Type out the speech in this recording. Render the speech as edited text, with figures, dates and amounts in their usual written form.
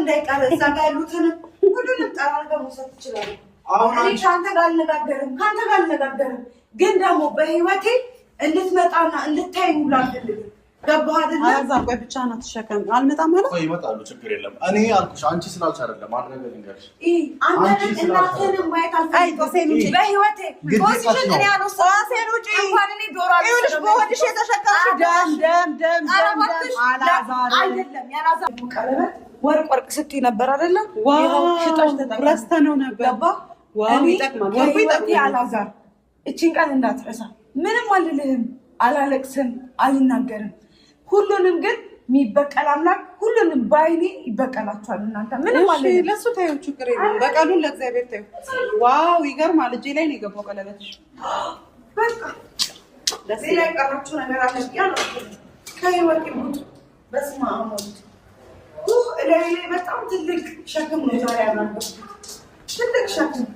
እንዳይቀር እዛ ጋር ያሉትን ሁሉንም ጠራርገህ መውሰድ ትችላለህ። አሁን ከአንተ ጋር አልነጋገርም፣ ግን ደግሞ በህይወቴ እንድትመጣና እንድታይ ሙሉ አልፈልግም። ገባህ አይደል? አዛር ቆይ ብቻ ናት ተሸከም አልመጣም ማለት ቆይ ይመጣሉ፣ ችግር የለም። እኔ አልኩሽ አንቺ ስላልሽ አይደለም ማድረግ ልንገርሽ። አንተ እናትህን ማየት አልፈልግም በህይወቴ። ፖዚሽን እኔ አልወሰድኩም። ውጪ እንኳን እኔ ዶሮ አልወሰድኩም። ይኸውልሽ በሆድሽ የተሸከምሽ ደም አላዛር አይደለም። ያላዛር ቀለበት ወርቅ ስትይ ነበር አይደለ? ዋው ሽጣሽ ረስተነው ነበር። ዋው ይጠቅማል፣ ወርቁ ይጠቅማል። ያላዛር እቺን ቀን እንዳትረሳ። ምንም አልልህም፣ አላለቅስም፣ አልናገርም። ሁሉንም ግን የሚበቀል አምላክ ሁሉንም ባይኔ ይበቀላችኋል። እናንተ ምንም አለ ለሱ ታዩ ችግር የለም። በቀሉን ለእግዚአብሔር ታዩ። ዋው ይገርማል። እጄ ላይ ነው የገባው ቀለበትሽ። በቃ ሌላ የቀራችሁ ነገር አለ ያለ ከህይወት ይሙት። በስመ አብ ወልድ ላይ በጣም ትልቅ ሸክም ነው ዛሬ ያናገርኩት። ትልቅ ሸክም